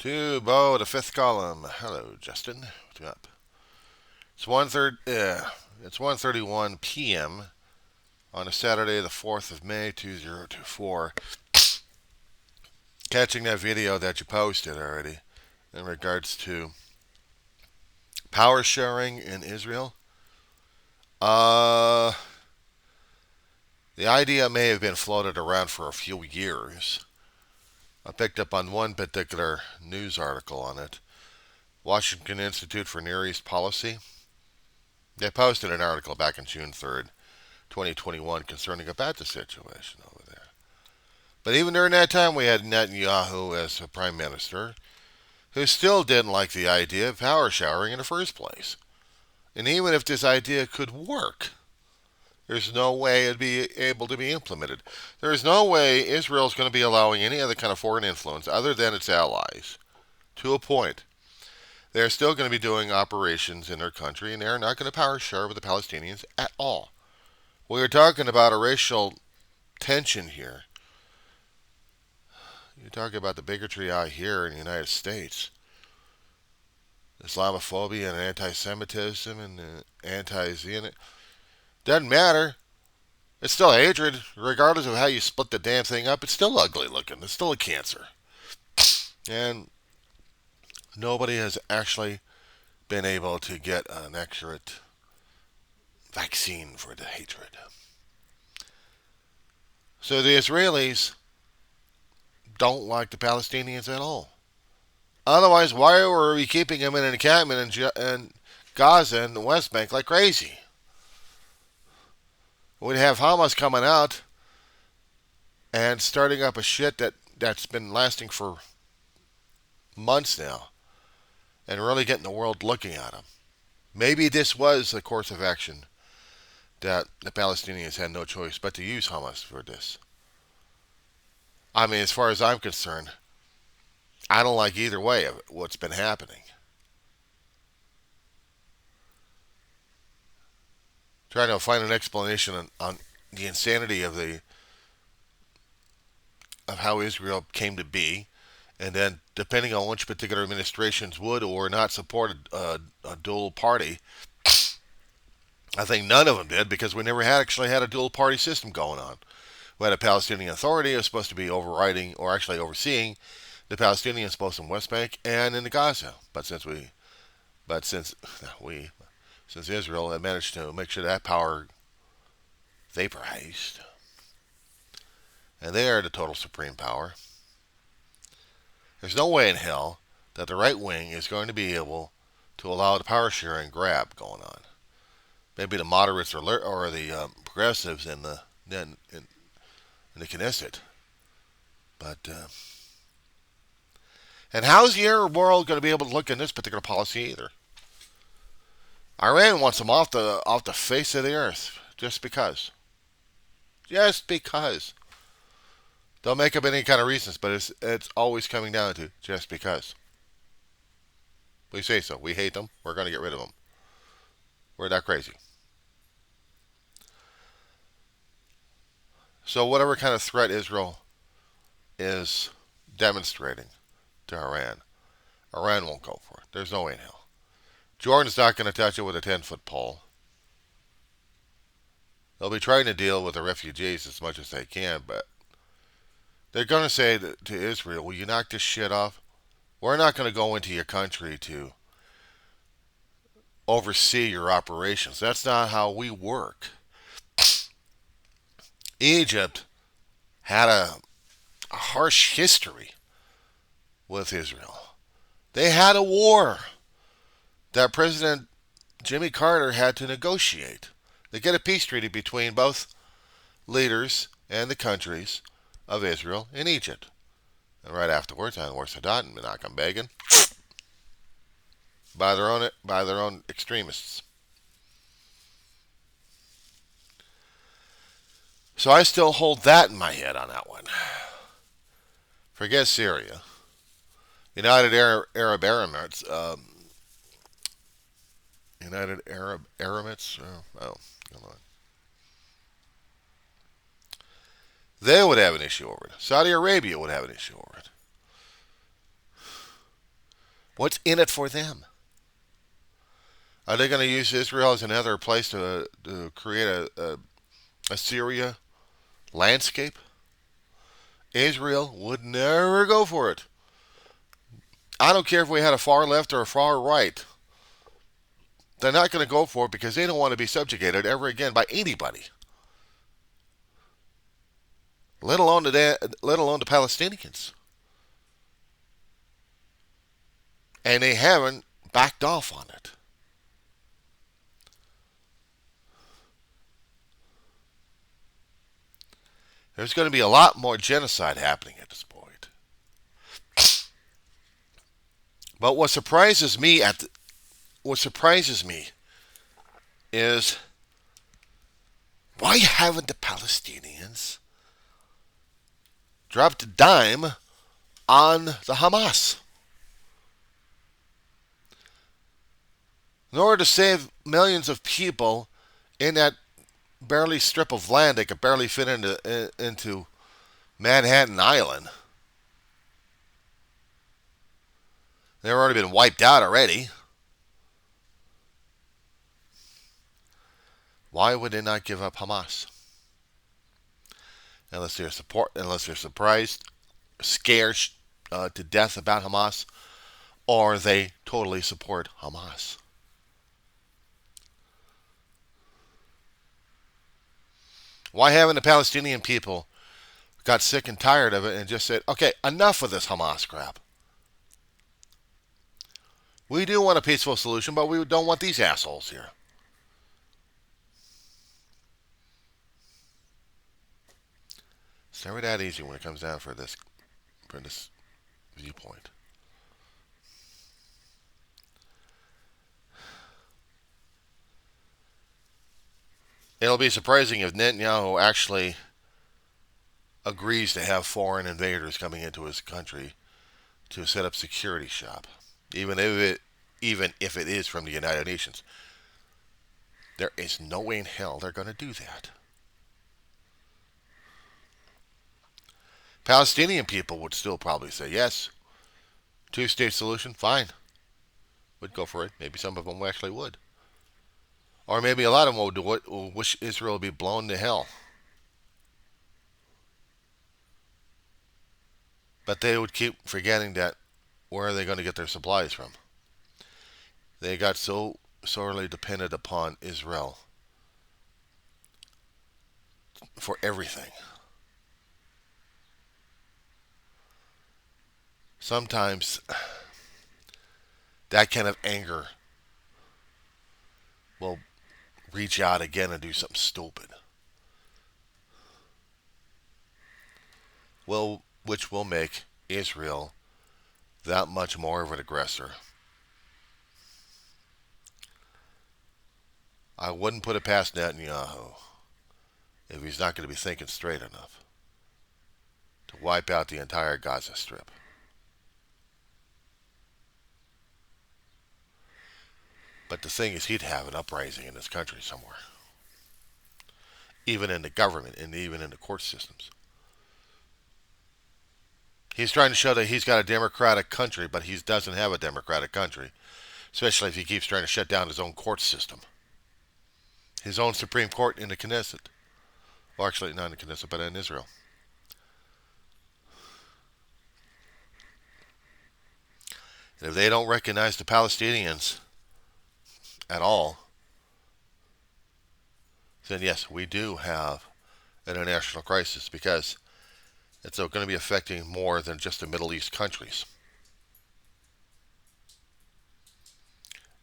To Beau, the fifth column. Hello, Justin. What's up? It's 1:31 p.m. on a Saturday, the 4th of May, 2024. Catching that video that you posted already in regards to power sharing in Israel. Uh, the idea may have been floated around for a few years. I picked up on one particular news article on it. Washington Institute for Near East Policy. They posted an article back on June 3rd, 2021 concerning about the situation over there. But even during that time, we had Netanyahu as a prime minister who still didn't like the idea of power showering in the first place. And even if this idea could work, there's no way it'd be able to be implemented. There is no way Israel's going to be allowing any other kind of foreign influence other than its allies to a point. They're still going to be doing operations in their country, and they're not going to power share with the Palestinians at all. We are talking about a racial tension here. You're talking about the bigotry out here in the United States. Islamophobia and anti-Semitism and anti-Zionist. Doesn't matter. It's still hatred. Regardless of how you split the damn thing up, it's still ugly looking. It's still a cancer. And nobody has actually been able to get an accurate vaccine for the hatred. So the Israelis don't like the Palestinians at all. Otherwise, why were we keeping them in an encampment in Gaza and the West Bank like crazy? We'd have Hamas coming out and starting up a shit that's been lasting for months now and really getting the world looking at them. Maybe this was a course of action that the Palestinians had no choice but to use Hamas for this. I mean, as far as I'm concerned, I don't like either way of what's been happening. Trying to find an explanation on the insanity of how Israel came to be, and then depending on which particular administrations would or not support a dual party. I think none of them did because we never actually had a dual party system going on. We had a Palestinian Authority who was supposed to be overriding or actually overseeing the Palestinians both in West Bank and in the Gaza. Since Israel had managed to make sure that power vaporized, and they are the total supreme power, there's no way in hell that the right wing is going to be able to allow the power sharing grab going on. Maybe the moderates or the progressives in the Knesset, but and how's the Arab world going to be able to look in this particular policy either? Iran wants them off the face of the earth just because. Just because. They'll make up any kind of reasons, but it's always coming down to just because. We say so. We hate them. We're going to get rid of them. We're that crazy. So whatever kind of threat Israel is demonstrating to Iran, Iran won't go for it. There's no way in hell. Jordan's not going to touch it with a 10-foot pole. They'll be trying to deal with the refugees as much as they can, but they're going to say to Israel, will you knock this shit off? We're not going to go into your country to oversee your operations. That's not how we work. Egypt had a harsh history with Israel. They had a war that President Jimmy Carter had to negotiate. They get a peace treaty between both leaders and the countries of Israel and Egypt. And right afterwards, Anwar Sadat and Menachem Begin by their own extremists. So I still hold that in my head on that one. Forget Syria. United Arab Emirates. United Arab Emirates. Oh, come on. They would have an issue over it. Saudi Arabia would have an issue over it. What's in it for them? Are they going to use Israel as another place to create a Syria landscape? Israel would never go for it. I don't care if we had a far left or a far right. They're not going to go for it because they don't want to be subjugated ever again by anybody, let alone the Palestinians. And they haven't backed off on it. There's going to be a lot more genocide happening at this point. But what surprises me is why haven't the Palestinians dropped a dime on the Hamas in order to save millions of people in that barely strip of land they could barely fit into Manhattan Island? They've already been wiped out already. Why would they not give up Hamas? Unless they're surprised, scared to death about Hamas, or they totally support Hamas. Why haven't the Palestinian people got sick and tired of it and just said, okay, enough of this Hamas crap? We do want a peaceful solution, but we don't want these assholes here. It's never that easy when it comes down for this viewpoint. It'll be surprising if Netanyahu actually agrees to have foreign invaders coming into his country to set up security shop, even if it is from the United Nations. There is no way in hell they're going to do that. Palestinian people would still probably say yes. Two-state solution, fine. Would go for it. Maybe some of them actually would. Or maybe a lot of them would do it, wish Israel would be blown to hell. But they would keep forgetting that where are they going to get their supplies from? They got so sorely dependent upon Israel for everything. Sometimes that kind of anger will reach out again and do something stupid. Which will make Israel that much more of an aggressor. I wouldn't put it past Netanyahu if he's not going to be thinking straight enough to wipe out the entire Gaza Strip. But the thing is, he'd have an uprising in this country somewhere, even in the government and even in the court systems. He's trying to show that he's got a democratic country, but he doesn't have a democratic country, especially if he keeps trying to shut down his own court system, his own Supreme Court in the Knesset. Well, actually, not in the Knesset, but in Israel. And if they don't recognize the Palestinians at all, then yes, we do have an international crisis because it's going to be affecting more than just the Middle East countries.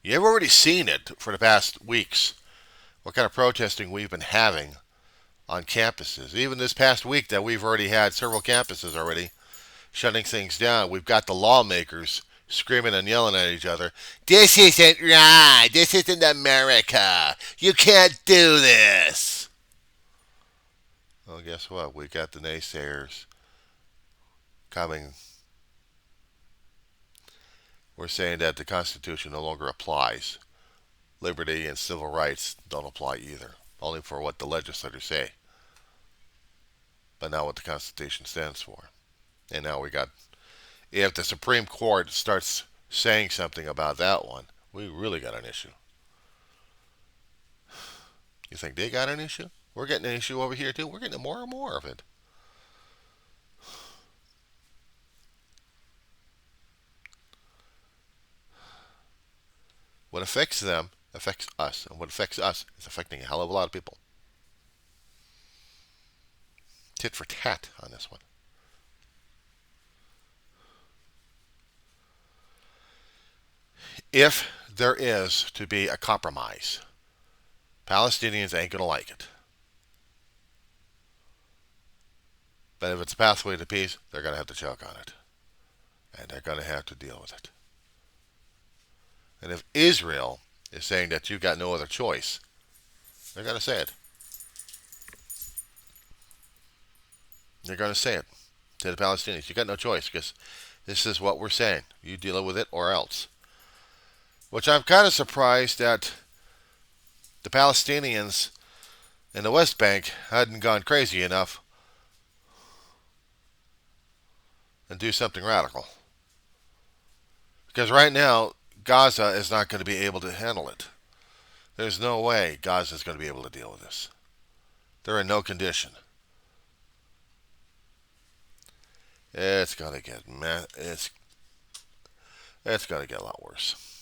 You've already seen it for the past weeks, what kind of protesting we've been having on campuses. Even this past week that we've already had several campuses already shutting things down. We've got the lawmakers screaming and yelling at each other. This isn't right. This isn't America. You can't do this. Well, guess what? We got the naysayers coming. We're saying that the Constitution no longer applies. Liberty and civil rights don't apply either. Only for what the legislators say. But not what the Constitution stands for. And now we got, if the Supreme Court starts saying something about that one, we really got an issue. You think they got an issue? We're getting an issue over here too. We're getting more and more of it. What affects them affects us, and what affects us is affecting a hell of a lot of people. Tit for tat on this one. If there is to be a compromise, Palestinians ain't going to like it. But if it's a pathway to peace, they're going to have to choke on it. And they're going to have to deal with it. And if Israel is saying that you've got no other choice, they're going to say it. They're going to say it to the Palestinians. You got no choice because this is what we're saying. You deal with it or else. Which I'm kind of surprised that the Palestinians in the West Bank hadn't gone crazy enough and do something radical. Because right now, Gaza is not going to be able to handle it. There's no way Gaza is going to be able to deal with this. They're in no condition. It's going to get it's going to get a lot worse.